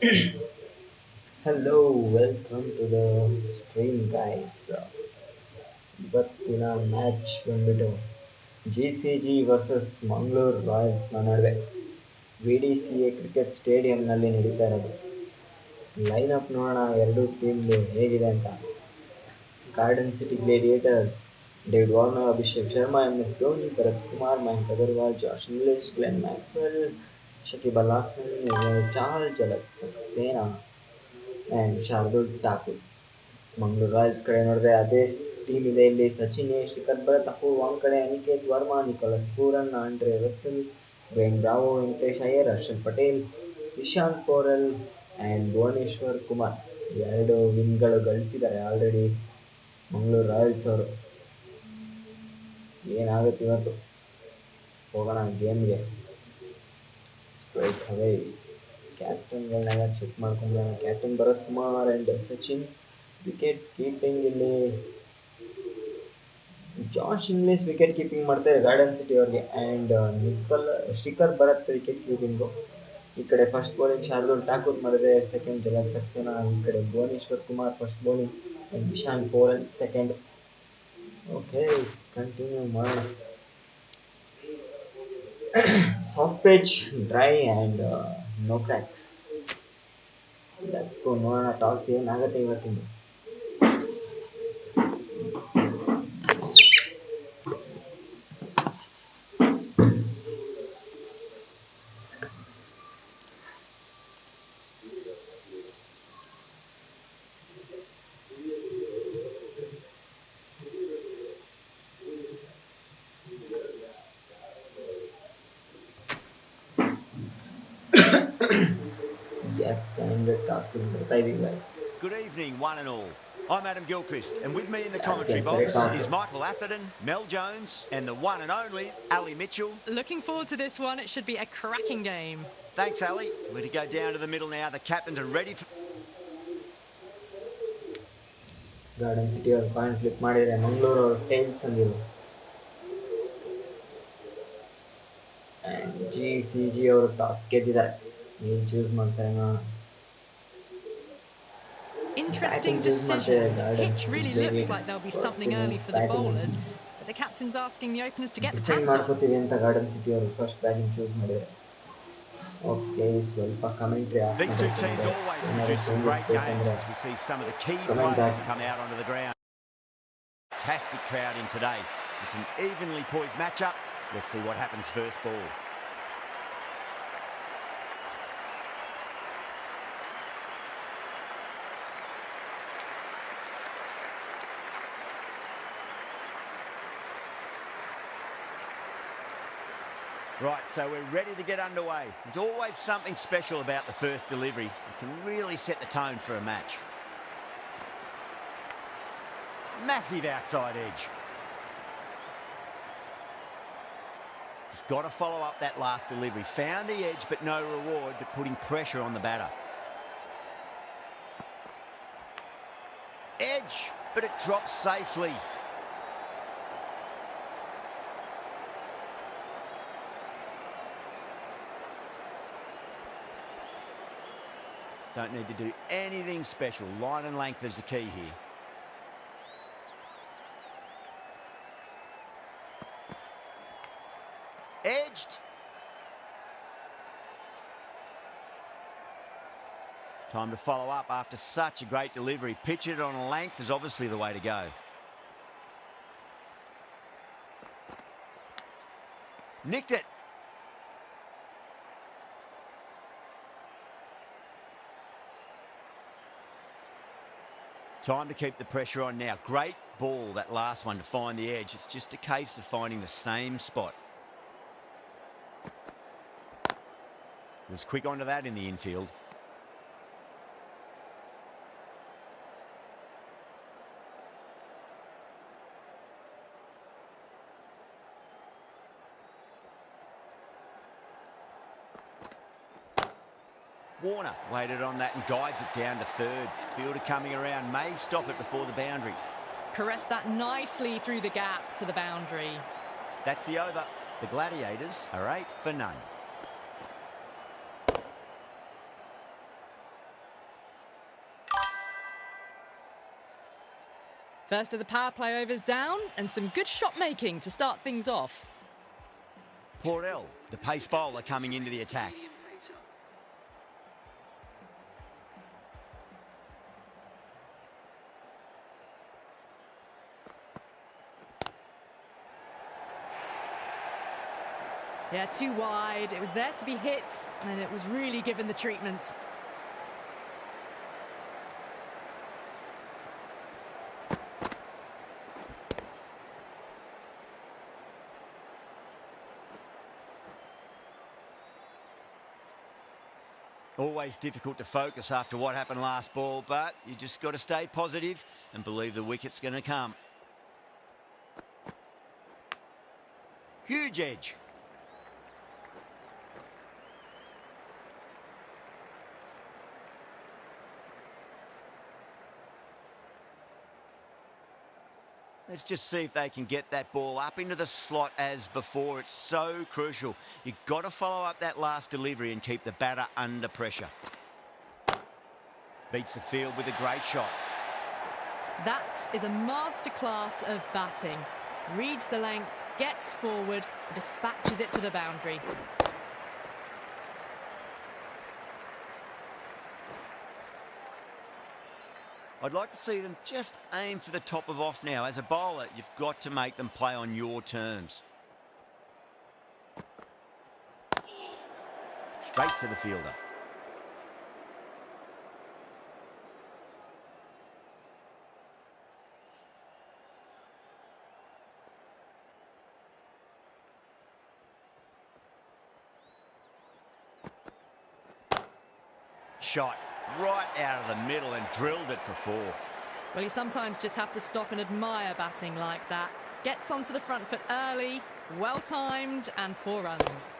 Hello, welcome to the stream, guys. ಇವತ್ತಿನ match ಬಂದ್ಬಿಟ್ಟು GCG versus Mangaluru ರಾಯಲ್ಸ್ನ ನಡುವೆ VDCA ಕ್ರಿಕೆಟ್ ಸ್ಟೇಡಿಯಂನಲ್ಲಿ ನಡೀತಾ ಇರೋದು. ಲೈನಪ್ ನೋಡೋಣ ಎರಡು ಟೀಮ್ದು ಹೇಗಿದೆ ಅಂತ. Garden city gladiators David Warner, Abhishek Sharma, MS Dhoni, Bharat Kumar, Mayank Agarwal, Josh Inglis, Glenn Maxwell, Shakib Al Hasan, Charles Jalaj Saxena and Shardul Thakur. Mangaluru royals ಕಡೆ ನೋಡಿದ್ರೆ ಅದೇ ಟೀಮ್ ಇದೆ. ಇಲ್ಲಿ Sachin, Shikhar Bharat, Apoorv Wankhade, Aniket Varma, Nicholas Pooran, Andre Russell, Wayne Bravo, Venkatesh Iyer, Harshal Patel, Ishant Porel and Bhuvneshwar Kumar ಎರಡು ವಿನ್ಗಳು ಗಳಿಸಿದ್ದಾರೆ ಆಲ್ರೆಡಿ ಮಂಗಳೂರು ರಾಯಲ್ಸ್ ಅವರು. ಏನಾಗುತ್ತೆ ಇವತ್ತು, ಹೋಗೋಣ ಗೇಮ್ಗೆ ಸ್ಟ್ರೈಟ್ ಅವೇ. ಕ್ಯಾಪ್ಟನ್ಗಳನ್ನೆಲ್ಲ ಚೆಕ್ ಮಾಡ್ಕೊಂಡ್ರೆ captain Bharat Kumar and Sachin. Wicket keeping ಇಲ್ಲಿ ಜಾಶ್ ಇಂಗ್ಲಿಷ್ ವಿಕೆಟ್ ಕೀಪಿಂಗ್ ಮಾಡ್ತಾರೆ ಗಾರ್ಡನ್ ಸಿಟಿ ಅವ್ರಿಗೆ. And Shikhar Bharat wicket keeping. ಈ ಕಡೆ ಫಸ್ಟ್ ಬೌಲಿಂಗ್ ಶಾರ್ದುಲ್ ಠಾಕೂರ್ ಮಾಡಿದ್ರೆ, ಸೆಕೆಂಡ್ ಜಲತ್ ಸಕ್ಸೇನಾ. ಈ ಕಡೆ Bhuvneshwar Kumar first bowling and Ishant Porel second. Okay, continue ಮಾಡೋಣ. Soft pitch, dry and no cracks. Let's go, ನೋಡೋಣ ಟಾಸ್ ಏನಾಗುತ್ತೆ ಇವತ್ತಿಂದು. Yes, and the task is retiring, guys. Good evening, one and all. I'm Adam Gilchrist, and with me in the commentary Okay, box correct is answer. Michael Atherton, Mel Jones, and the one and only Ali Mitchell. Looking forward to this one. It should be a cracking game. Thanks, Ali. We're to go down to the middle now. The captains are ready for... garden city ಅವ್ರು point flip ಮಾಡಿದರೆ ಮಂಗಳೂರು ಅವ್ರು tiles ತಂದಿರು. And GCG ಅವರು toss ಗೆದ್ದಿದ್ದಾರೆ. ಏನು choose ಮಾಡ್ತಾರೆ ನೋಡೋಣ. Interesting batting choose ಮಾಡ್ತಾರೆ decision. The garden pitch really looks like there'll be something early for the bowlers, but the captain's asking the openers to get the defend pads on. ಮಾಡ್ಕೋತೀವಿ ಅಂತ garden city ಅವರು first batting choose ಮಾಡಿದ್ದಾರೆ. Okay, ಸ್ವಲ್ಪ commentary These two teams always produce some great games as we see some of the key players come out onto the ground. Fantastic crowd in today. It's an evenly poised matchup. Let's see what happens first ball. Right, so we're ready to get underway. There's always something special about the first delivery. It can really set the tone for a match. Massive outside edge. Just got to follow up that last delivery. Found the edge, but no reward, but putting pressure on the batter. Edge, but it drops safely. Don't need to do anything special. Line and length is the key here. Edged. Time to follow up after such a great delivery. Pitch it on a length is obviously the way to go. Nicked it. Time to keep the pressure on now. Great ball, that last one, to find the edge. It's just a case of finding the same spot. Was quick onto that in the infield. Warner waited on that and guides it down to third. Fielder coming around, may stop it before the boundary. Caressed that nicely through the gap to the boundary. That's the over. The Gladiators are 8 for none. First of the power play overs down, and some good shot making to start things off. Porell, the pace bowler, coming into the attack. Yeah, too wide. It was there to be hit, and it was really given the treatment. Always difficult to focus after what happened last ball, but you just got to stay positive and believe the wicket's going to come. Huge edge. Let's just see if they can get that ball up into the slot as before. It's so crucial. You've got to follow up that last delivery and keep the batter under pressure. Beats the field with a great shot. That is a masterclass of batting. Reads the length, gets forward, and dispatches it to the boundary. I'd like to see them just aim for the top of off now. As a bowler, you've got to make them play on your terms. Straight to the fielder. Shot right out of the middle and drilled it for 4. Well, you sometimes just have to stop and admire batting like that. Gets onto the front foot early, well-timed, and 4 runs.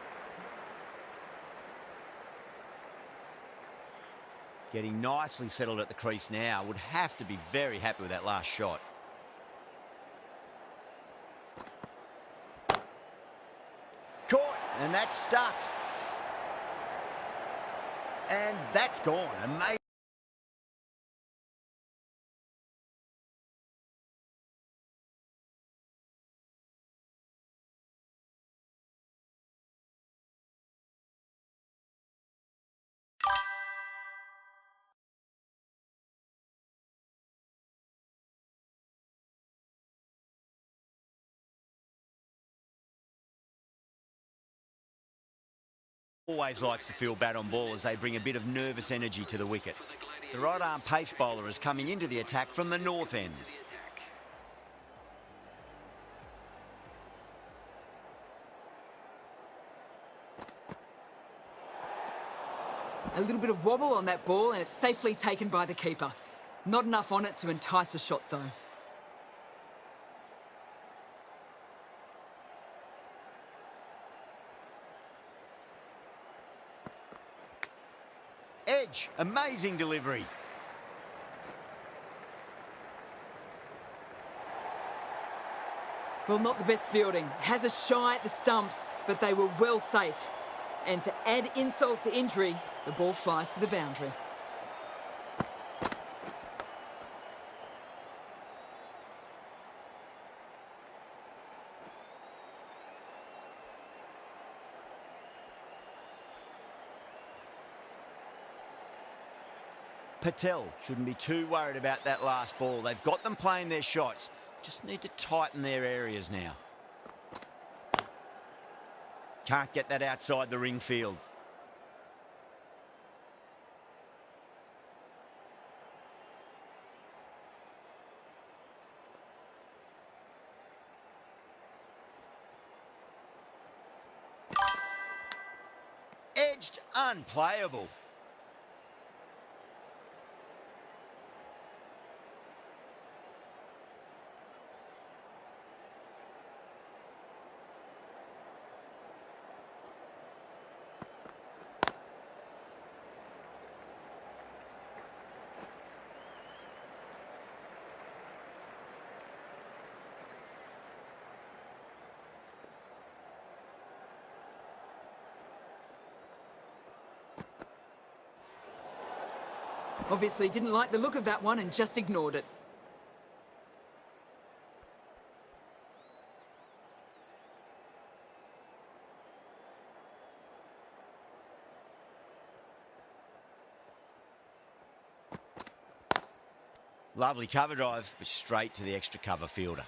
Getting nicely settled at the crease now. Would have to be very happy with that last shot. Caught, and that's stuck. And that's gone. Amazing. Always likes to feel bad on ball as they bring a bit of nervous energy to the wicket. The right-arm pace bowler is coming into the attack from the north end. A little bit of wobble on that ball and it's safely taken by the keeper. Not enough on it to entice a shot though. Edge, amazing delivery. Well, not the best fielding. Has a shy at the stumps, but they were well safe. And to add insult to injury, the ball flies to the boundary. Patel shouldn't be too worried about that last ball. They've got them playing their shots. Just need to tighten their areas now. Can't get that outside the ring field. Edged, unplayable. Obviously didn't like the look of that one and just ignored it. Lovely cover drive, but straight to the extra cover fielder.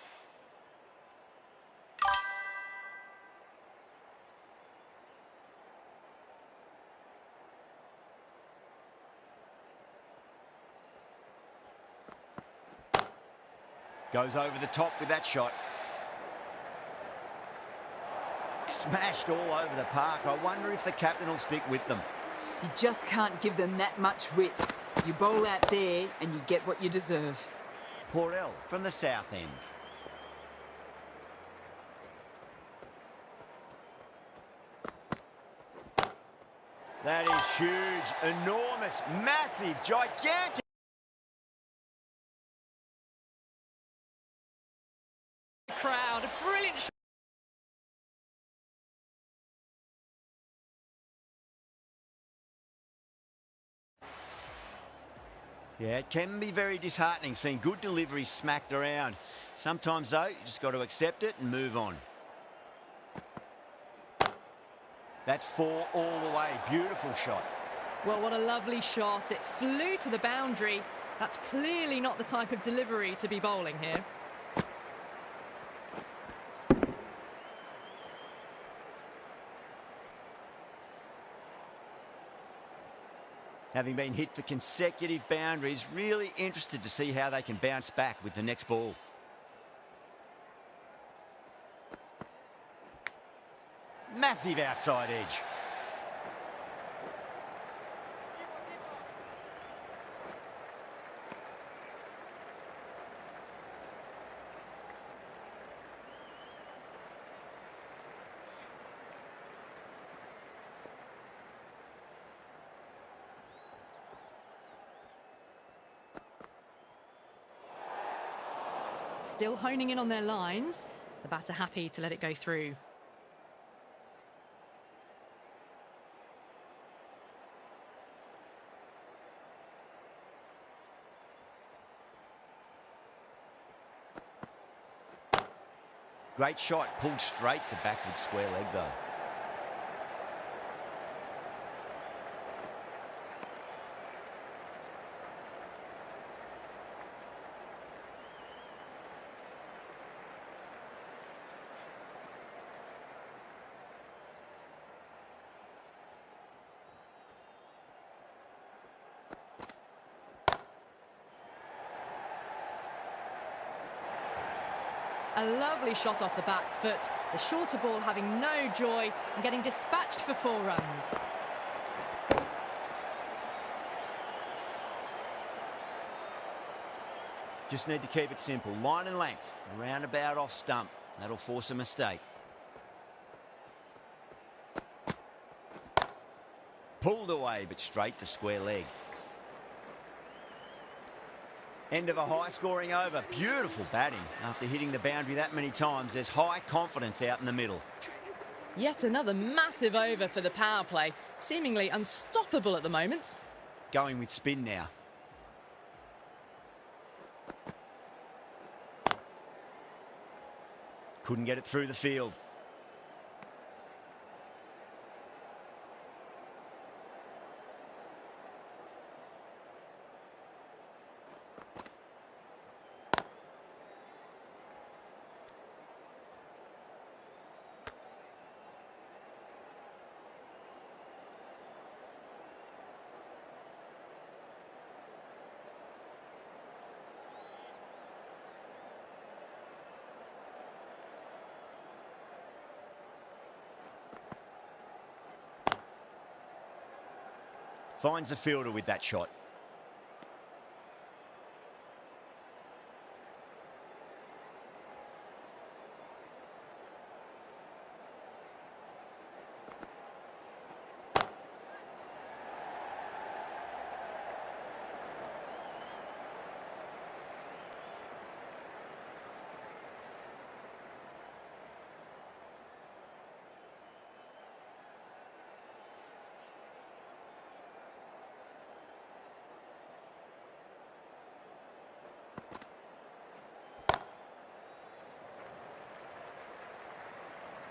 Goes over the top with that shot. Smashed all over the park. I wonder if the captain will stick with them. You just can't give them that much width. You bowl out there and you get what you deserve. Porell from the south end. That is huge, enormous, massive, gigantic. Crowd, a brilliant shot. Yeah, it can be very disheartening seeing good deliveries smacked around. Sometimes, though, you just got to accept it and move on. That's 4 all the way. Beautiful shot. Well, what a lovely shot. It flew to the boundary. That's clearly not the type of delivery to be bowling here. Having been hit for consecutive boundaries, really interested to see how they can bounce back with the next ball. Massive outside edge. Still honing in on their lines. The batter happy to let it go through. Great shot, pulled straight to backward square leg though. A lovely shot off the back foot. The shorter ball having no joy and getting dispatched for 4 runs. Just need to keep it simple. Line and length, roundabout off stump. That'll force a mistake. Pulled away, but straight to square leg. End of a high-scoring over. Beautiful batting. After hitting the boundary that many times, there's high confidence out in the middle. Yet another massive over for the power play. Seemingly unstoppable at the moment. Going with spin now. Couldn't get it through the field. Finds the fielder with that shot.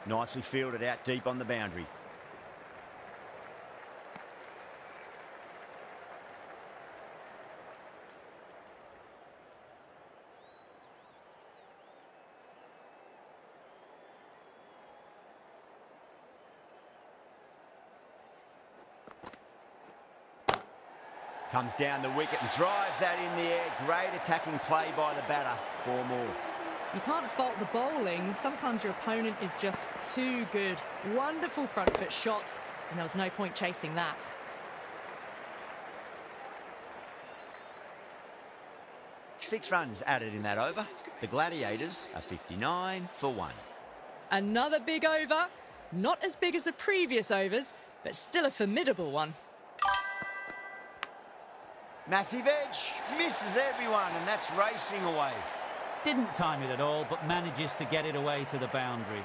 Nicely fielded out deep on the boundary. Comes down the wicket and drives that in the air. Great attacking play by the batter. 4 more. You can't fault the bowling. Sometimes your opponent is just too good. Wonderful front foot shot, and there was no point chasing that. Six runs added in that over. The Gladiators are 59 for 1. Another big over. Not as big as the previous overs, but still a formidable one. Massive edge, misses everyone, and that's racing away. Didn't time it at all, but manages to get it away to the boundary.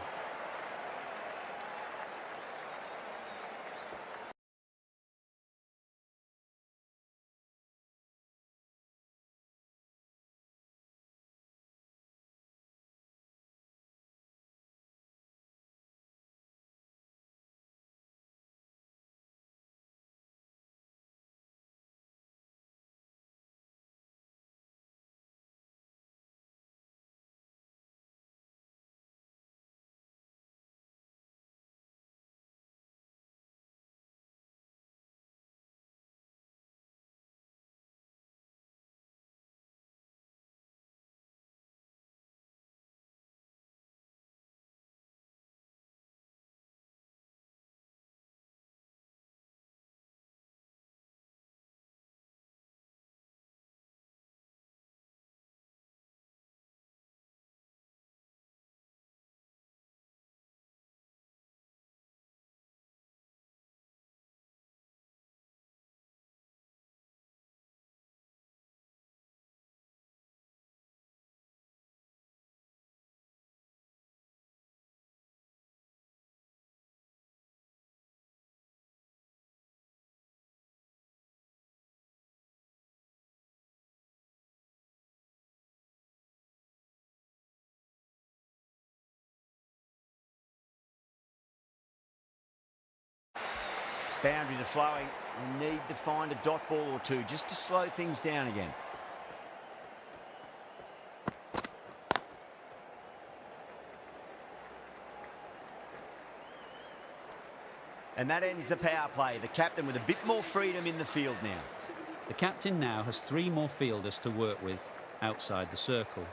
Boundaries are flowing. We need to find a dot ball or two just to slow things down again. And that ends the power play. The captain with a bit more freedom in the field now. The captain now has 3 more fielders to work with outside the circle.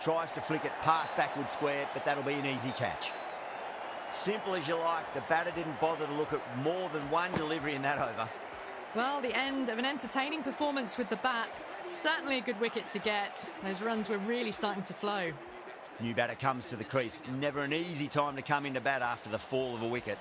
Tries to flick it past backward square, but that'll be an easy catch. Simple as you like. The batter didn't bother to look at more than one delivery in that over. Well, the end of an entertaining performance with the bat. Certainly a good wicket to get. Those runs were really starting to flow. New batter comes to the crease. Never an easy time to come into bat after the fall of a wicket.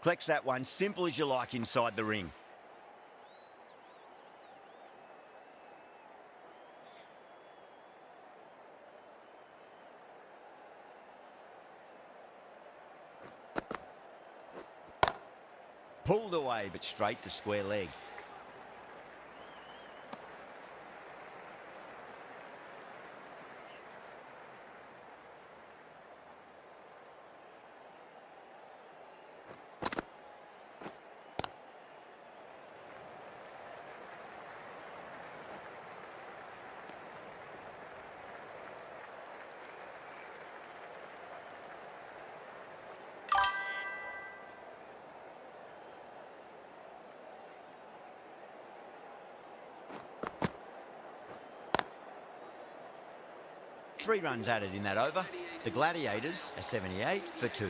Collects that one, simple as you like, inside the ring. Pulled away, but straight to square leg. Three runs added in that over. The Gladiators are 78 for 2.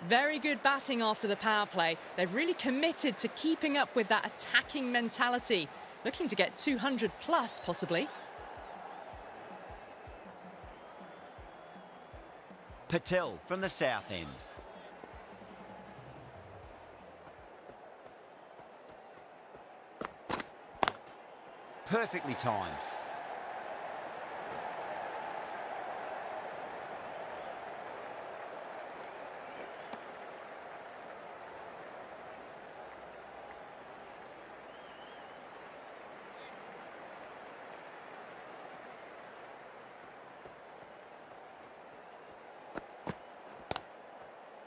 Very good batting after the power play. They've really committed to keeping up with that attacking mentality. Looking to get 200 plus, possibly. Patel from the south end. Perfectly timed.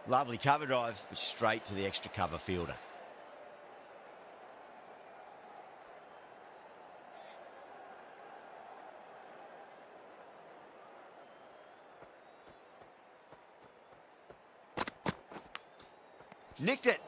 Lovely cover drive, straight to the extra cover fielder. Nicked it.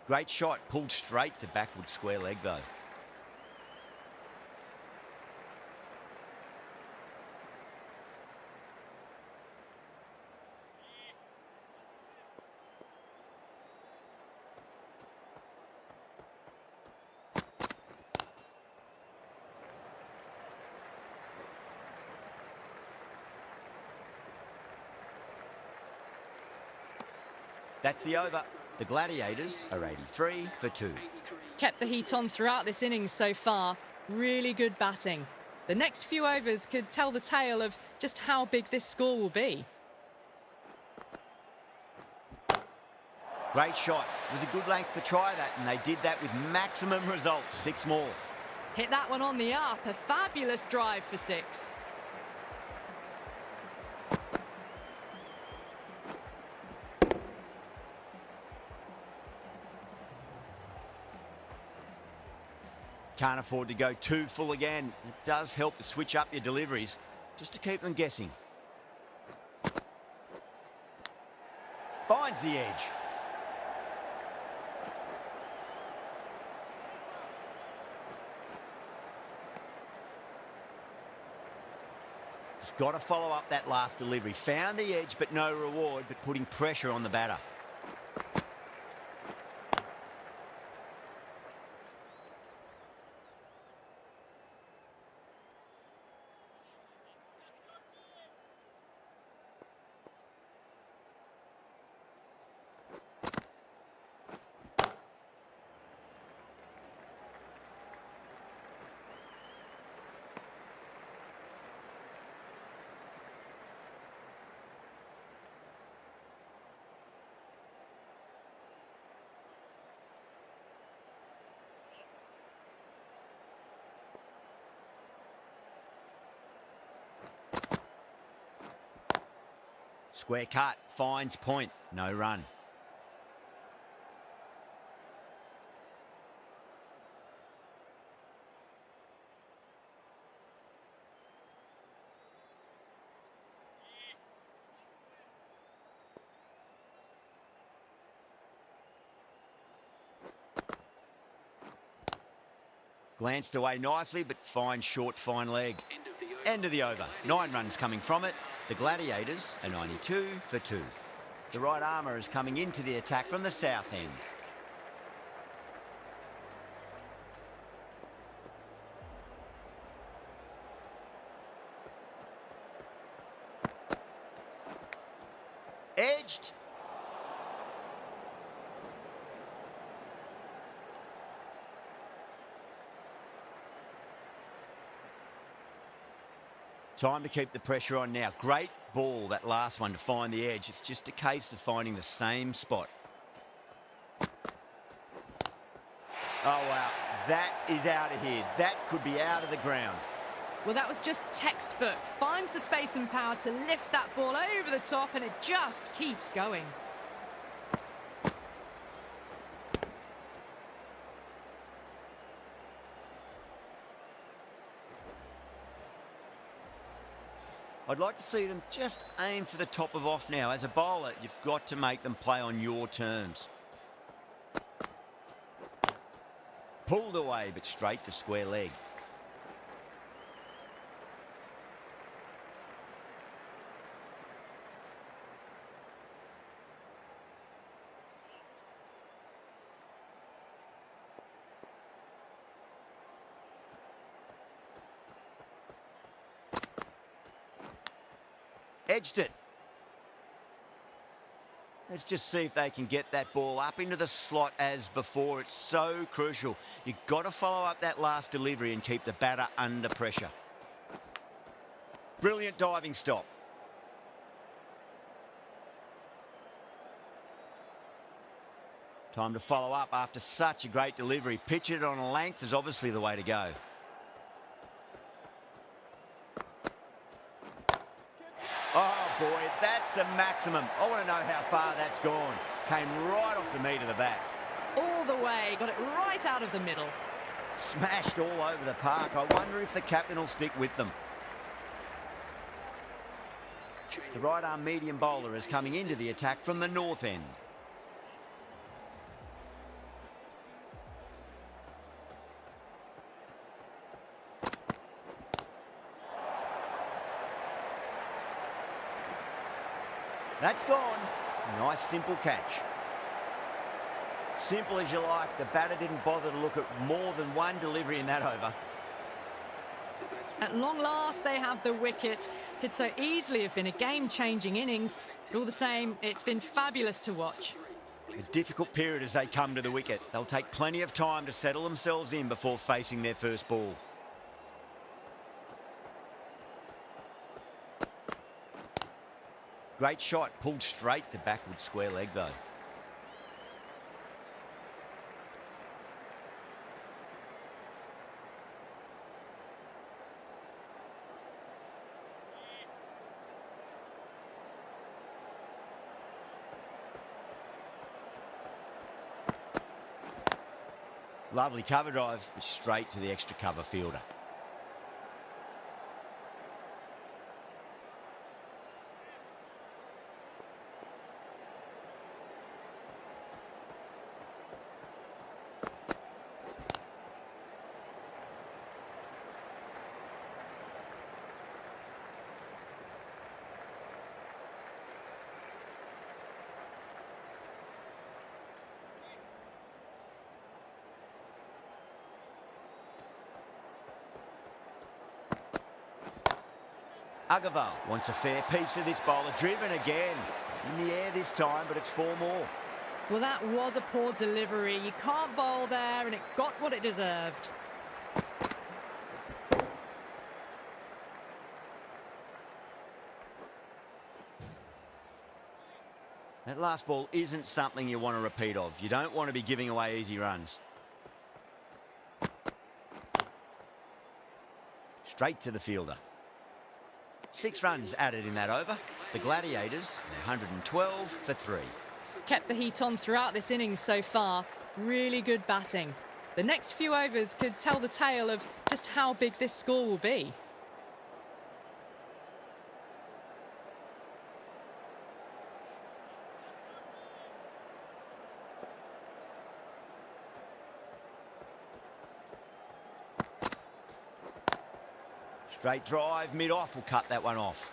Great shot, pulled straight to backward square leg though. That's the over. The Gladiators are 83 for 2. Kept the heat on throughout this innings so far. Really good batting. The next few overs could tell the tale of just how big this score will be. Great shot. It was a good length to try that, and they did that with maximum results. 6 more. Hit that one on the up. A fabulous drive for 6. Can't afford to go too full again. It does help to switch up your deliveries, just to keep them guessing. Finds the edge. Just got to follow up that last delivery. Found the edge, but no reward, but putting pressure on the batter. Square cut, finds point, no run. Glanced away nicely, but fine short, fine leg. End of the over. 9 runs coming from it. The Gladiators are 92 for 2. The right armour is coming into the attack from the south end. Edged. Time to keep the pressure on now. Great ball, that last one, to find the edge. It's just a case of finding the same spot. Oh, wow. That is out of here. That could be out of the ground. Well, that was just textbook. Finds the space and power to lift that ball over the top, and it just keeps going. I'd like to see them just aim for the top of off now. As a bowler, you've got to make them play on your terms. Pulled away, but straight to square leg. Edged it. Let's just see if they can get that ball up into the slot as before. It's so crucial. You've got to follow up that last delivery and keep the batter under pressure. Brilliant diving stop. Time to follow up after such a great delivery. Pitch it on a length is obviously the way to go. Oh boy, that's a maximum. I want to know how far that's gone. Came right off the meat of the bat. All the way, got it right out of the middle. Smashed all over the park. I wonder if the captain will stick with them. The right-arm medium bowler is coming into the attack from the north end. That's gone. Nice, simple catch. Simple as you like. The batter didn't bother to look at more than one delivery in that over. At long last, they have the wicket. Could so easily have been a game-changing innings, but all the same, it's been fabulous to watch. A difficult period as they come to the wicket. They'll take plenty of time to settle themselves in before facing their first ball. Great shot, pulled straight to backward square leg though. Lovely cover drive, straight to the extra cover fielder. Agarwal wants a fair piece of this bowler. Driven again. In the air this time, but it's 4 more. Well, that was a poor delivery. You can't bowl there, and it got what it deserved. That last ball isn't something you want to repeat of. You don't want to be giving away easy runs. Straight to the fielder. 6 runs added in that over. The Gladiators, 112 for 3. Kept the heat on throughout this innings so far. Really good batting. The next few overs could tell the tale of just how big this score will be. Straight drive, mid-off will cut that one off.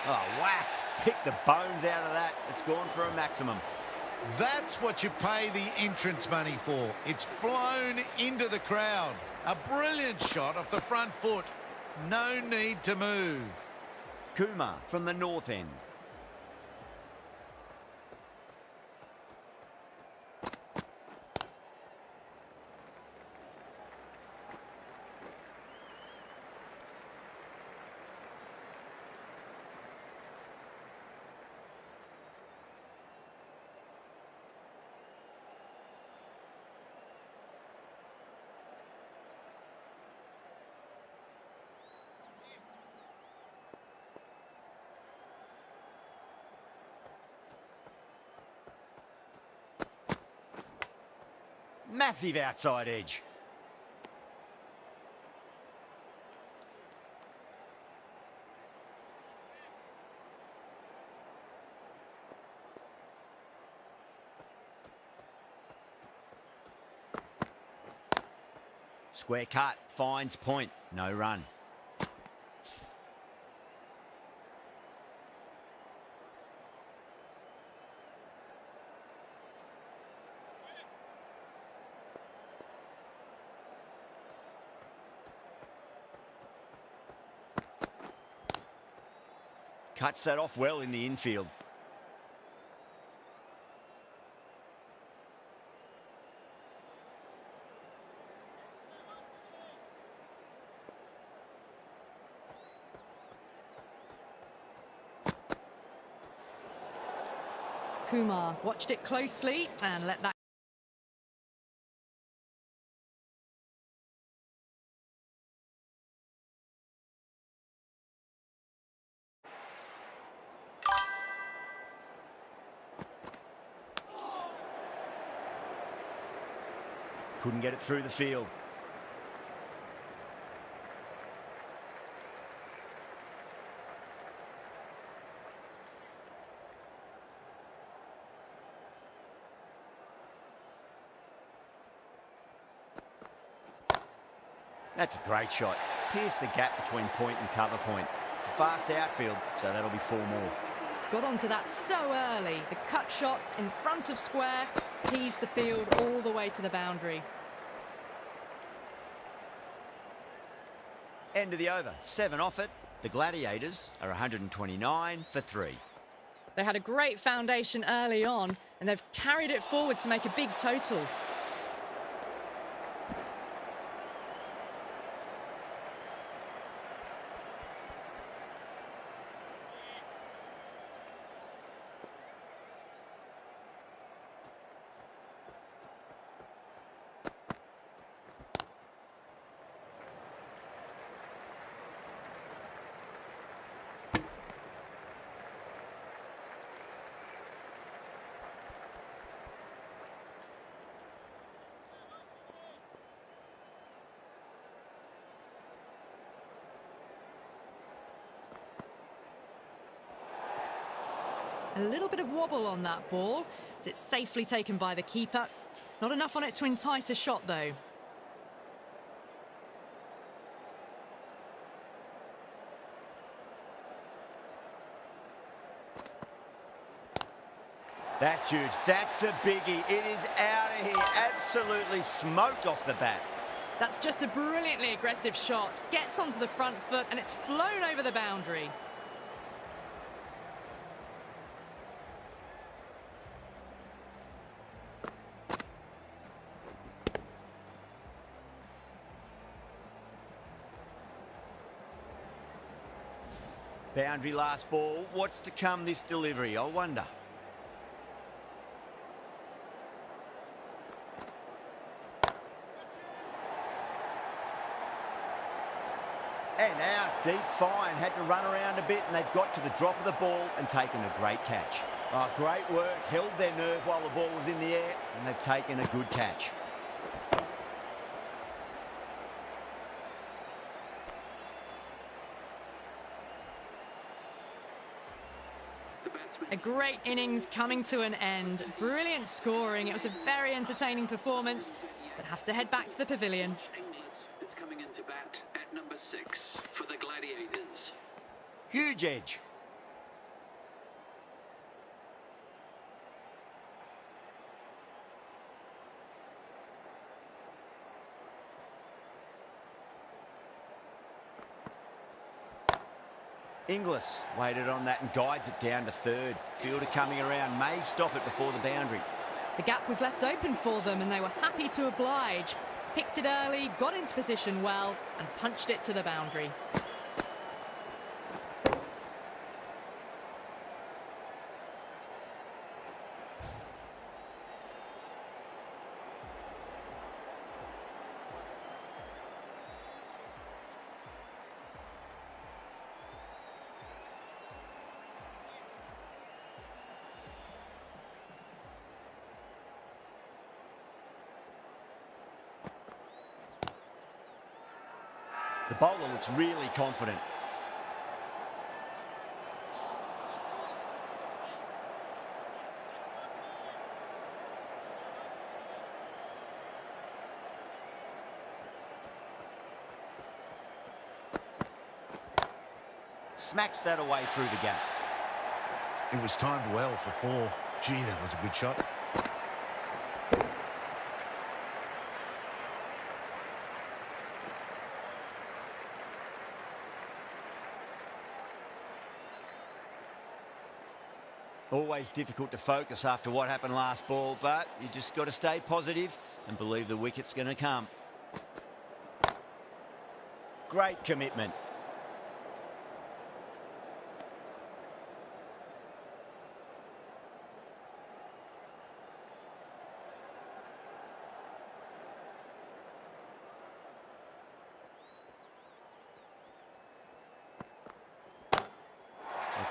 Oh, whack. Pick the bones out of that. It's gone for a maximum. That's what you pay the entrance money for. It's flown into the crowd. A brilliant shot off the front foot. No need to move. Kumar from the north end. Massive outside edge. Square cut, finds point, no run. Cuts that off well in the infield. Kumar watched it closely and let that. Couldn't get it through the field. That's a great shot. Pierce the gap between point and cover point. It's a fast outfield, so that'll be 4 more. Got onto that so early. The cut shot in front of square teased the field all the way to the boundary. End of the over. 7 off it. The Gladiators are 129 for 3. They had a great foundation early on, and they've carried it forward to make a big total. A little bit of wobble on that ball. It's safely taken by the keeper. Not enough on it to entice a shot, though. That's huge. That's a biggie. It is out of here. Absolutely smoked off the bat. That's just a brilliantly aggressive shot. Gets onto the front foot, and it's flown over the boundary. Boundary last ball. What's to come this delivery, I wonder? And out, deep fine. Had to run around a bit, and they've got to the drop of the ball and taken a great catch. Oh, great work. Held their nerve while the ball was in the air, and they've taken a good catch. A great innings coming to an end. Brilliant scoring. It was a very entertaining performance, but have to head back to the pavilion. Is coming into bat at number 6 for the Gladiators. Huge edge. Inglis waited on that and guides it down to third. Fielder coming around, may stop it before the boundary. The gap was left open for them and they were happy to oblige. Picked it early, got into position well and punched it to the boundary. The bowler looks really confident. Smacks that away through the gap. It was timed well for 4. Gee, that was a good shot. Always difficult to focus after what happened last ball, but you just got to stay positive and believe the wicket's going to come. Great commitment.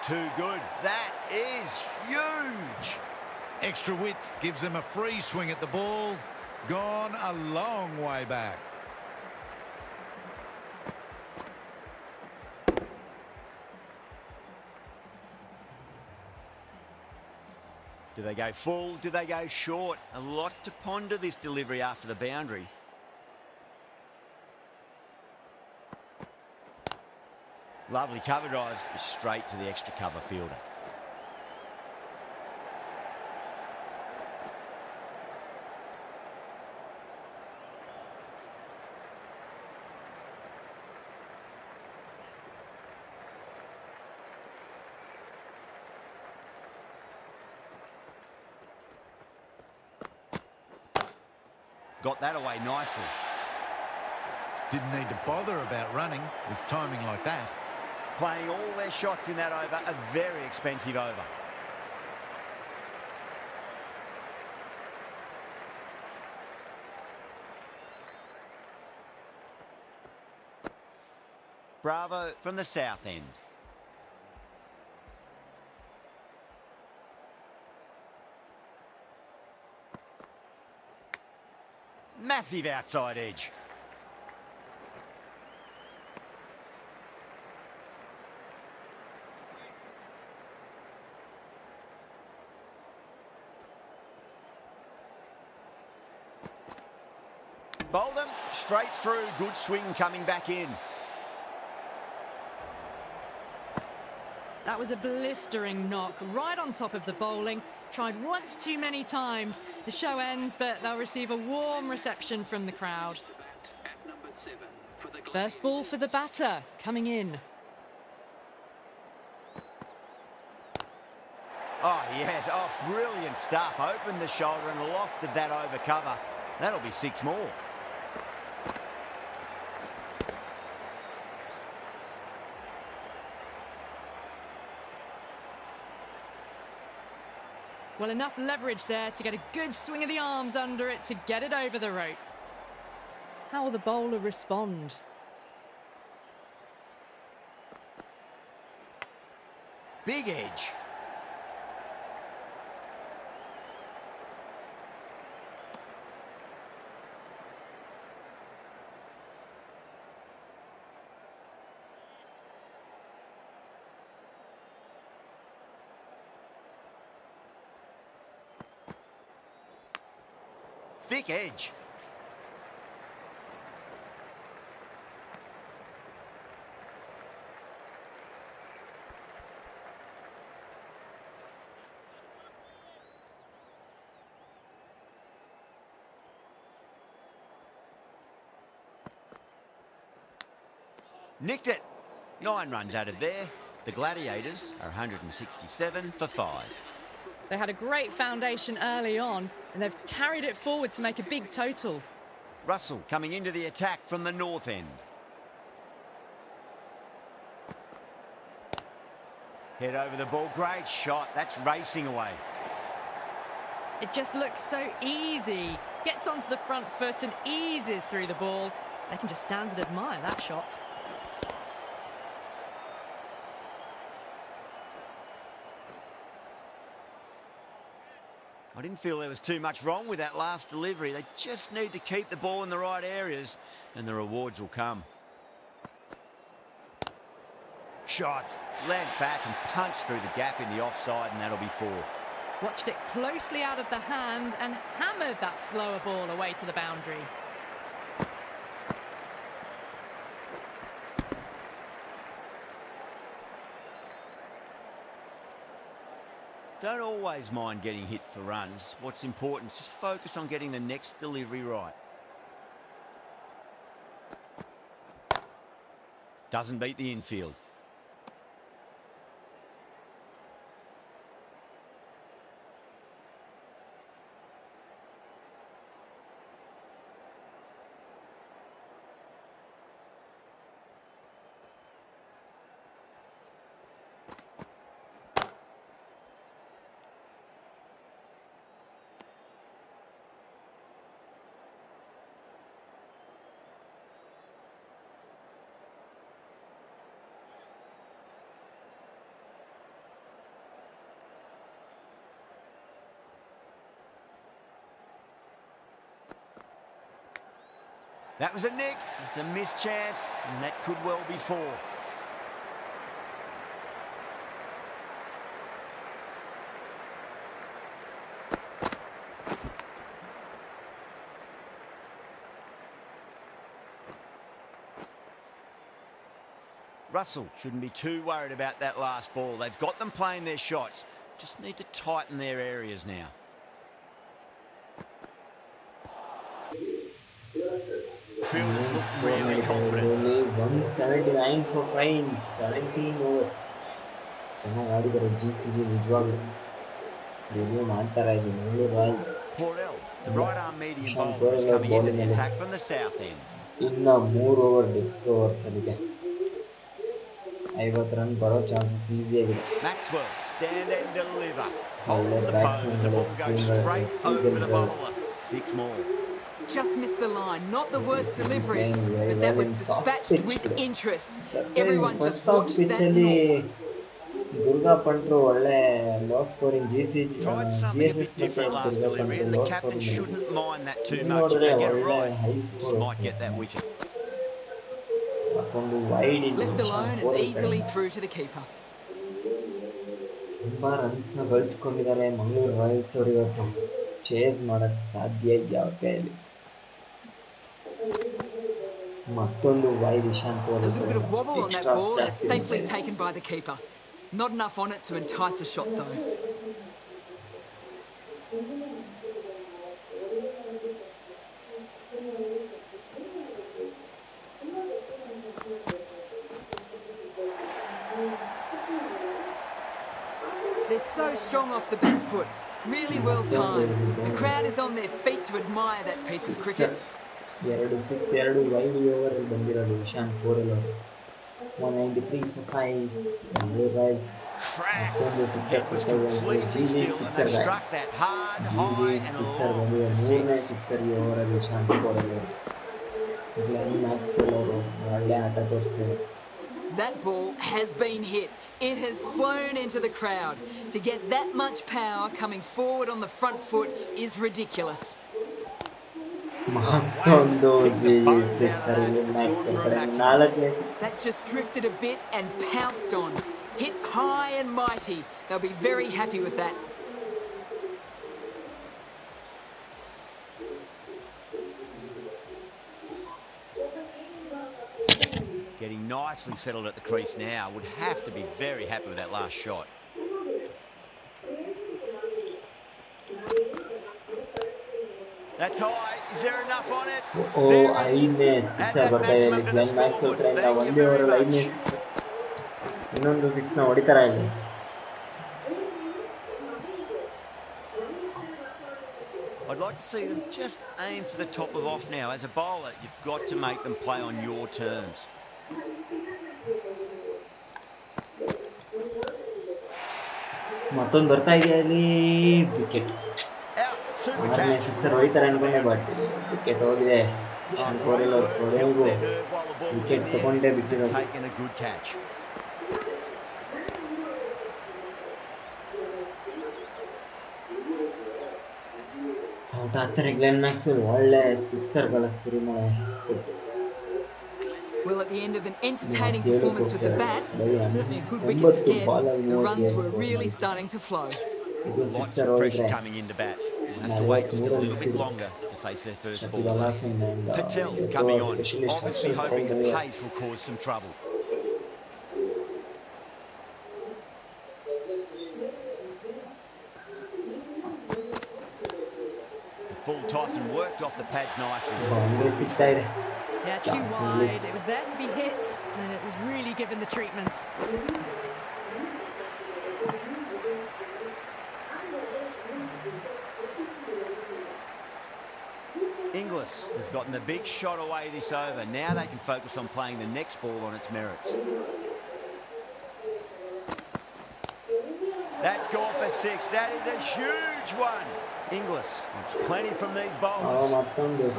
Too good. That is huge. Extra width gives them a free swing at the ball. Gone a long way back. Do they go full? Do they go short? A lot to ponder this delivery after the boundary. Lovely cover drive, straight to the extra cover fielder. Got that away nicely. Didn't need to bother about running with timing like that. Playing all their shots in that over, a very expensive over. Bravo from the south end. Massive outside edge. Bowled him straight through, good swing coming back in. That was a blistering knock right on top of the bowling. Tried once too many times. The show ends, but they'll receive a warm reception from the crowd. First ball for the batter, coming in. Oh, yes. Oh, brilliant stuff. Opened the shoulder and lofted that over cover. That'll be 6 more. Well, enough leverage there to get a good swing of the arms under it to get it over the rope. How will the bowler respond? Big edge. Thick edge. Nicked it. 9 runs added there. The Gladiators are 167 for 5. They had a great foundation early on, and they've carried it forward to make a big total. Russell coming into the attack from the north end. Head over the ball. Great shot. That's racing away. It just looks so easy. Gets onto the front foot and eases through the ball. They can just stand and admire that shot. I didn't feel there was too much wrong with that last delivery. They just need to keep the ball in the right areas and the rewards will come. Shot. Leant back and punched through the gap in the offside, and that'll be 4. Watched it closely out of the hand and hammered that slower ball away to the boundary. Don't always mind getting hit for runs. What's important is just focus on getting the next delivery right. Doesn't beat the infield. That was a nick. It's a missed chance, and that could well be 4. Russell shouldn't be too worried about that last ball. They've got them playing their shots. Just need to tighten their areas now. Fielders look really confident. Only 179 for fines, 17 overs. ಚೆನ್ನಾಗಿ ಆಡಿದ್ದಾರೆ GCG ನಿಜವಾಗ್ಲೂ. Review ಮಾಡ್ತಾರೆ ಇದು Mangaluru Royals. Porell, the right arm medium bowler, is coming into the attack from the south end. ಇನ್ನ 3 over death overs ಅಲ್ಲಿದೆ. 50 run ಬರೋ chances easy ಆಗಿದೆ. Maxwell, stand and deliver. Holds the pose. The ball goes straight over the bowler. 6 more. Just missed the line. Not the worst delivery, but that was dispatched with interest. Everyone just watched that knock. Durga Pantru ಒಳ್ಳೆ low scoring GCG. Tried something a bit different last delivery, and the captain shouldn't mind that too much. If they get it right, just might get that wicket. Left alone and easily through to the keeper. ತುಂಬಾ ರನ್ಸ್ನ ಗಳಿಸ್ಕೊಂಡಿದ್ದಾರೆ Mangaluru royals ಅವರು ಇವತ್ತು. Chase ಮಾಡೋಕ್ಕೆ ಸಾಧ್ಯ ಇದೆಯಾ ಅವ್ರ ಕೈಯಲ್ಲಿ? ಮತ್ತೊಂದು wide Ishan A little bit of wobble on that ball, and it's safely taken by the keeper. Not enough on it to entice a shot though. They're so strong off the back foot. Really well timed. The crowd is on their feet to admire that piece of cricket. 2 6 2 wide over ಬಂದಿರೋದು ಇಶಾನ್ ಪೋರೆಲ್ ಅವರು. 193 for 5. Mangaluru Royals Crack. It was completely still, and they struck that hard, high and long for 6. Sixer ಈ ಓವರಲ್ಲಿ ಇಶಾನ್ ಪೋರೆಲ್ ಅವರು. Glenn Maxwell ಅವರು ಒಳ್ಳೆ ಆಟ ತೋರಿಸ್ತಾರೆ. That ball has been hit. It has flown into the crowd. To get that much power coming forward on the front foot is ridiculous. That just drifted a bit and pounced on. Hit high and mighty. They'll be very happy with that. Getting nicely settled at the crease now. Would have to be very happy with that last shot. That's high. Is there enough on it? There is. At that maximum to the scoreboard. Thank you very much. ಇನ್ನೊಂದು 6ನ ಹೊಡಿತಾರ ಇಲ್ಲಿ. I'd like to see them just aim for the top of off now. As a bowler, you've got to make them play on your terms. ಮತ್ತೊಂದು ಬರ್ತಾ ಇದೆಯಾ ಇಲ್ಲಿ, wicket. Out, super ಆರನೇ catch. Sixer ಹೊಡಿತಾರೆ ಅನ್ಕೊಂಡೆ, ಬಟ್ ವಿಕೆಟ್ ಹೋಗಿದೆ. ಕೊಡೆಗೂ wicket ತಗೊಂಡೇ ಬಿಟ್ಟಿರೋದು. Taking a good catch. Out ಆಗ್ತಾರೆ ಗ್ಲೆನ್ ಮ್ಯಾಕ್ಸ್ವೆಲ್. ಒಳ್ಳೆ ಸಿಕ್ಸರ್ಗಳ ಸುರಿಮಳೆ. Well, at the end of an entertaining performance with the bat, certainly a good wicket to get. The runs were really starting to flow. Lots of pressure coming into bat. We'll have to wait just a little bit longer to face their first ball. Patel coming on, obviously hoping the pace will cause some trouble. It's a full toss and worked off the pads nicely. Yeah, too wide. It was there to be hit, and it was really given the treatment. Inglis has gotten the big shot away this over. Now they can focus on playing the next ball on its merits. That's gone for 6. That is a huge one. Inglis wants plenty from these bowlers. Well,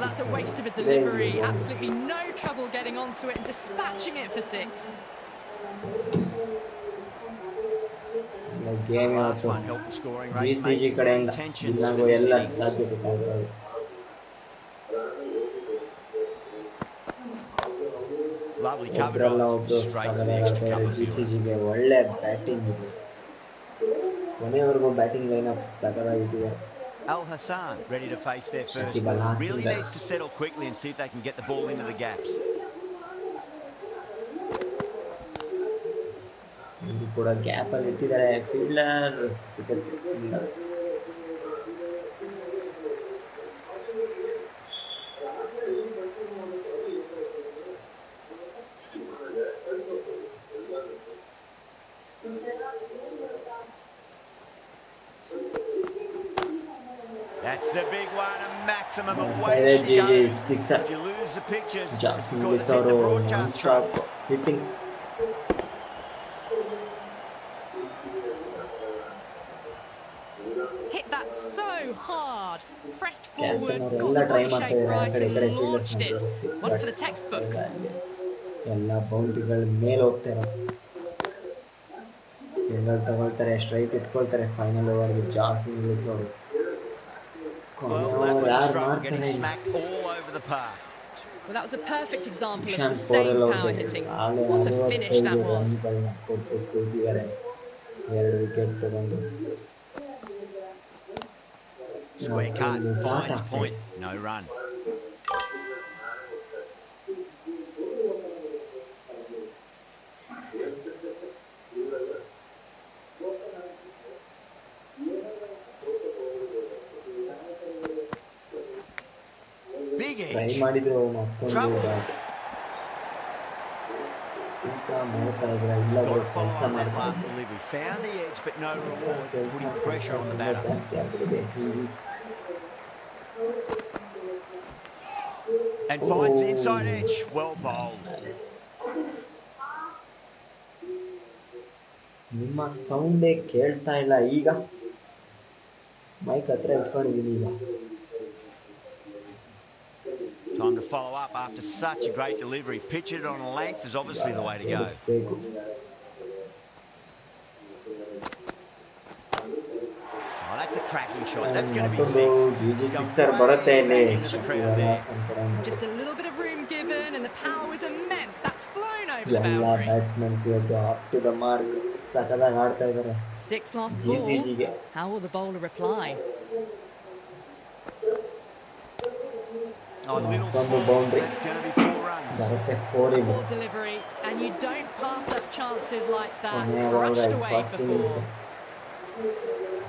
that's a waste of a delivery. Absolutely no trouble getting onto it and dispatching it for 6. Last one helped the scoring rate, making the intentions for this innings. Lovely cover drive, straight to the extra cover fielder. ಒಳ್ಳೆ batting ಇದೆ. ಕೊನೆವರೆಗೂ batting lineup ಸಕಲಾಗಿದೆ. Al Hassan ready to face their first ball. Really needs to settle quickly and see if they can get the ball into the gaps. ಇದು ಕೂಡ gap ಅಲ್ಲಿ ಇಟ್ಟಿದ್ದಾರೆ. Fielder single. That's the big one, a maximum away she goes. If you lose the pictures, it's because it's in the broadcast truck. Hitting. Hit that so hard. Pressed forward, got the body shape right and launched it. One for the textbook. ಎಲ್ಲ ಬೌಂಡ್ರಿಗಳು ಮೇಲೆ ಹೋಗ್ತಾರೆ. Single ತಗೊಳ್ತಾರೆ, strike ಇಟ್ಕೊಳ್ತಾರೆ. Final ಓವರ್ಗೆ ಜಾಸ್ತಿ ನಿಲ್ಲಿಸೋರು. Well, that was a struggle getting smacked all over the park. Well, that was a perfect example of sustained power hitting. What a finish that was. Square cut, finds point, no run. Big edge. Trouble. Got to follow on that last delivery. Found the edge, but no reward. Putting pressure on the batter. And finds the inside edge. Well bowled. ನಿಮ್ಮ ಸೌಂಡೇ ಕೇಳ್ತಾ ಇಲ್ಲ ಈಗ. Mic ಹತ್ರ ಇಟ್ಕೊಂಡಿದ್ದೀನಿ ಈಗ. Time to follow up after such a great delivery. Pitch it on a length is obviously the way to go. Oh, that's a cracking shot. That's going to be 6. It's going right back into the crowd there. Just a little bit of room given and the power was immense. That's flown over the boundary. up to the mark. ಸಕಲಾಗಿ ಆಡ್ತಾ ಇದ್ದಾರೆ. 6 last ball. How will the bowler reply? Oh, little four. That's going to be 4 runs. Poor delivery, and you don't pass up chances like that. Crushed away for 4.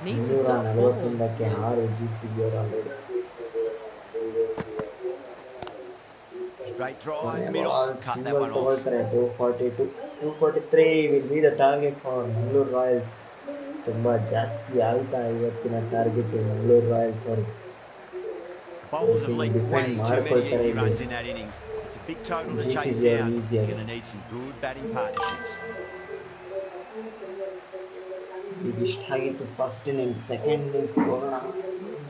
Needs a dot ball. Straight drive, mid off, cut that one off. 242. 243 will be the target for Mangalore Royals. ತುಂಬ ಜಾಸ್ತಿ ಆಯ್ತಾ ಇವತ್ತಿನ target Mangaluru royals ಅವರು. The I bowlers have think leaked defend way too many ಮಾಡ್ಕೊಳ್ತಾರೆ easy ಇಲ್ಲಿ runs in that innings. It's a big total to G C chase G ಅವರು down. You're ಈಸಿಯಾಗಿ. going to need some good batting partnerships. ಇದಿಷ್ಟ ಆಗಿತ್ತು first innings. Second innings ಹೋಗೋಣ.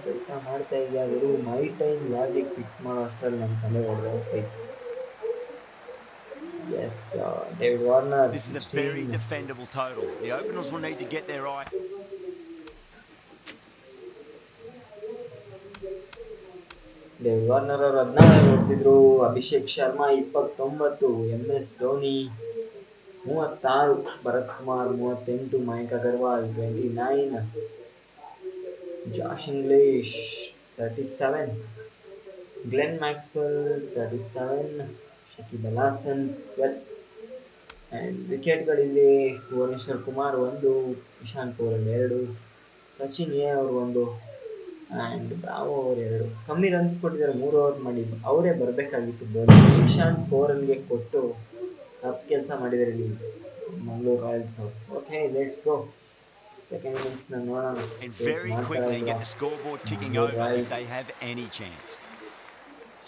ಕೆಲಸ ಮಾಡ್ತಾ ಇದೆಯಾ ಅವರು ಮೈ ಟೈಮ್ ಲಾಜಿಕ್ ಫಿಕ್ಸ್ ಮಾಡೋ ಅಷ್ಟರಲ್ಲಿ ನಮ್ಮ ತಲೆ ಹೊಡೆದು ಹೋಗ್ತೈತೆ. Yes, David Warner This is a very defendable total. The openers will need to get their eye. David Warner ಅವರು 16 ಹೊಡೆದಿದ್ರು. Abhishek Sharma 29, MS Dhoni 36, Bharat Kumar 38, Mayank Agarwal 29, Josh Inglis 37, Glenn Maxwell 37, Shakib Al Hasan 12. And ವಿಕೆಟ್ಗಳಿಲ್ಲಿ ಭುವನೇಶ್ವರ್ ಕುಮಾರ್ 1, ಇಶಾಂತ್ ಪೋರಲ್ 2, ಸಚಿನ್ ಅವರು 1 ಆ್ಯಂಡ್ ಬ್ರಾವೋ ಅವರು 2. ಕಮ್ಮಿ ರನ್ಸ್ ಕೊಟ್ಟಿದ್ದಾರೆ, 3 ಓವರ್ ಮಾಡಿದ್ದು. ಅವರೇ ಬರಬೇಕಾಗಿತ್ತು ಬೋಲಿಂಗ್. ಇಶಾಂತ್ ಪೋರಲ್ಗೆ ಕೊಟ್ಟು ತಪ್ಪು ಕೆಲಸ ಮಾಡಿದ್ದಾರೆ ಇಲ್ಲಿ ಮಂಗಳೂರು ರಾಯಲ್ಸ್ ಅವರು. Okay, let's go. ಸೆಕೆಂಡ್ ಇನ್ನಿಂಗ್ಸ್ನ ನೋಡೋಣ. And very quickly get the scoreboard ticking over if they have any chance.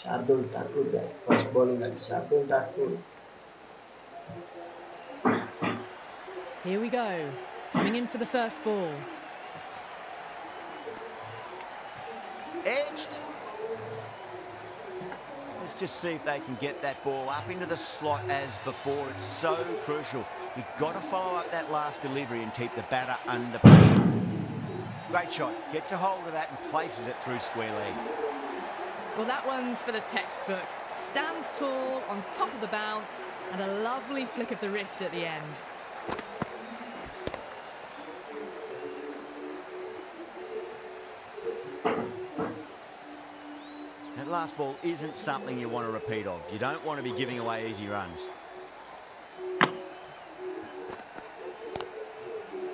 Shardul Thakur first bowling ಅಲ್ಲಿ. Shardul Thakur. Here we go. Coming in for the first ball. Edged. Let's just see if they can get that ball up into the slot as before. It's so crucial. You've got to follow up that last delivery and keep the batter under pressure. Great shot. Gets a hold of that and places it through square leg. Well, that one's for the textbook. Stands tall on top of the bounce and a lovely flick of the wrist at the end. That last ball isn't something you want to repeat of. You don't want to be giving away easy runs.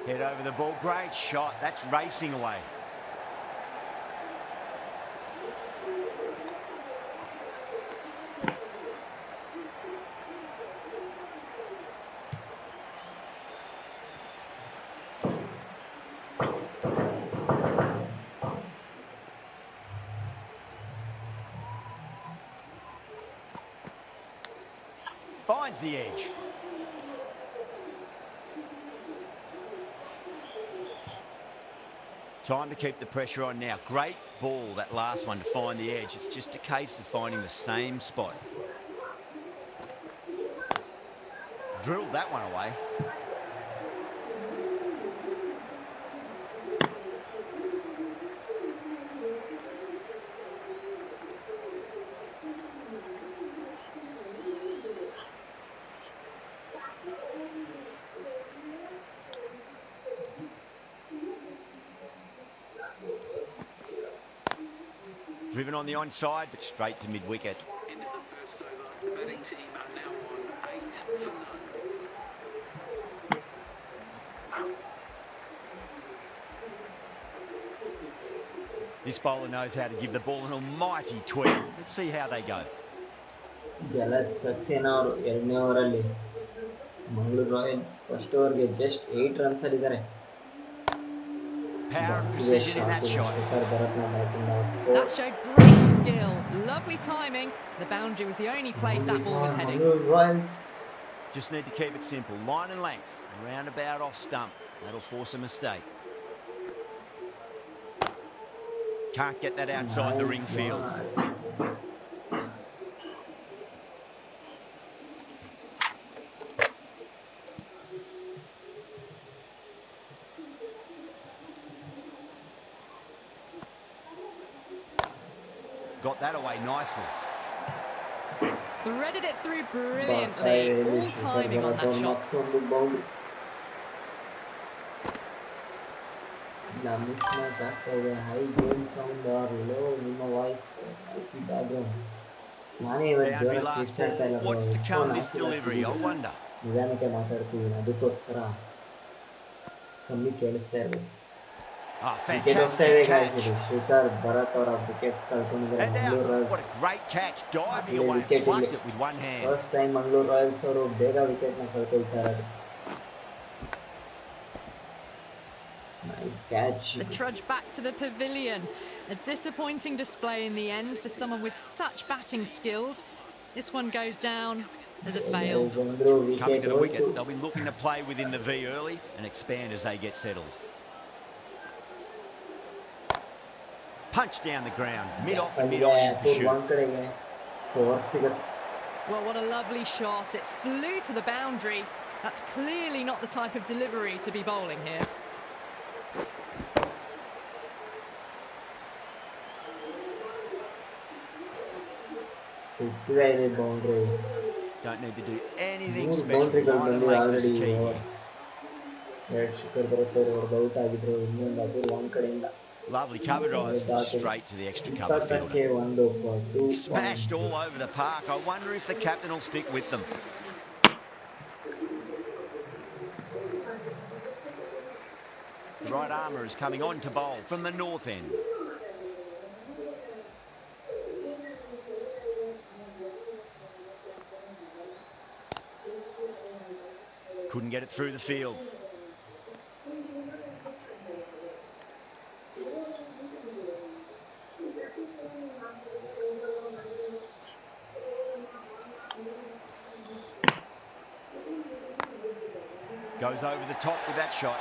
Head over the ball. Great shot. That's racing away. Finds the edge. Time to keep the pressure on now. Great ball, that last one, to find the edge. It's just a case of finding the same spot. Drilled that one away. Driven on the onside, but straight to mid-wicket. End of the first over. The batting team are now on 8 for none. This bowler knows how to give the ball an almighty tweak. Let's see how they go. ಜಲಜ್ Saxena ಅವರು 2ನೇ ಓವರಲ್ಲಿ. Mangaluru royals first ಓವರ್ಗೆ just 8 runs ಅಲ್ಲಿದ್ದಾರೆ. Power and precision in that shot. That showed great skill. Lovely timing. The boundary was the only place that ball was heading. Just need to keep it simple. Line and length. Roundabout off stump. That'll force a mistake. Can't get that outside the ring field. Got that away nicely. Threaded it through brilliantly. All timing on that shot. High game sound or low voice background. Boundary last ball. What's to come this delivery? I wonder. ನಿಧಾನಕ್ಕೆ ಮಾತಾಡ್ತೀವಿ, ಅದಕ್ಕೋಸ್ಕರ ಕಮ್ಮಿ ಕೇಳಿಸ್ತಾ ಇರಬೇಕು. Oh, wicket ಹೋಗ್ತಾ fantastic ಇದೆ guys, catch. ಇದು ಶ್ರೀಕರ್ ಭರತ್ ಅವರ ವಿಕೆಟ್ ಕಳ್ಕೊಂಡಿದ್ದಾರೆ And Mangaluru out. What royals. a great catch. Diving ಇಲ್ಲಿ away and ವಿಕೆಟ್ ಇಲ್ಲಿ plucked it with one hand. First time Mangaluru royals ಅವರು ಬೇಗ ವಿಕೆಟ್ನ ಕಳ್ಕೊಳ್ತಾ ಇರೋದು. Nice catch. The trudge back to the pavilion. A disappointing display in the end for someone with such batting skills. This one goes down as a fail. ಬಂದ್ರು Coming wicket to the wicket, ಹೋಯ್ತು. they'll be looking to play within the V early and expand as they get settled. Punch down the ground, mid-off and mid-on in pursuit. ಒಂದ್ ಕಡೆಗೆ 4 ಸಿಗುತ್ತೆ. Well, what a lovely shot. It flew to the boundary. That's clearly not the type of delivery to be bowling here. ಸಿಕ್ಕಿದೆ ಇದೆ boundary. Don't need to do anything 3 special. ಬೌಂಡ್ರಿಗಳು Line and ಬಂದಿದೆ length is already. key here. ಎರಡು ಶಿಖರ್ ಬರುತ್ತೆ, ಅವ್ರದ್ದು out ಆಗಿದ್ರು. ಇನ್ನೊಂದು ಅಪೂರ್ವ ಒಂದ್ ಕಡೆಯಿಂದ Lovely cover drive, straight to the extra cover ಇಪ್ಪತ್ತಕ್ಕೆ fielder. ಒಂದು 2 Smashed all over the park. I wonder if the captain will stick with them. The right armour is coming on to bowl from the north end. Couldn't get it through the field. Goes over the top with that shot.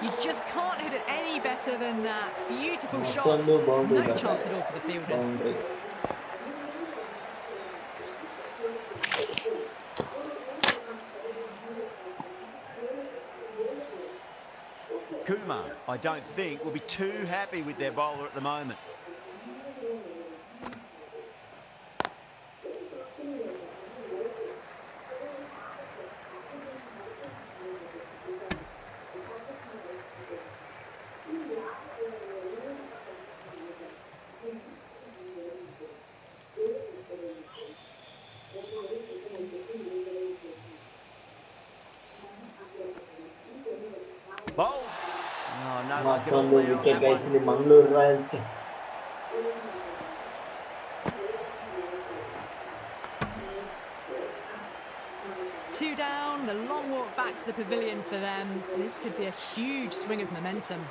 You just can't hit it any better than that. Beautiful shot. ಮತ್ತೊಂದು boundary No chance at all for the fielders. Boundary. Kumar, I don't think, will be too happy with their bowler at the moment. Bowled. Oh, no one can ಮತ್ತೊಂದು all there on wicket that guys one. ಇಲ್ಲಿ Mangaluru ರಾಯಲ್ಸ್ಗೆ. Two down, the long walk back to the pavilion for them. This could be a huge swing of momentum.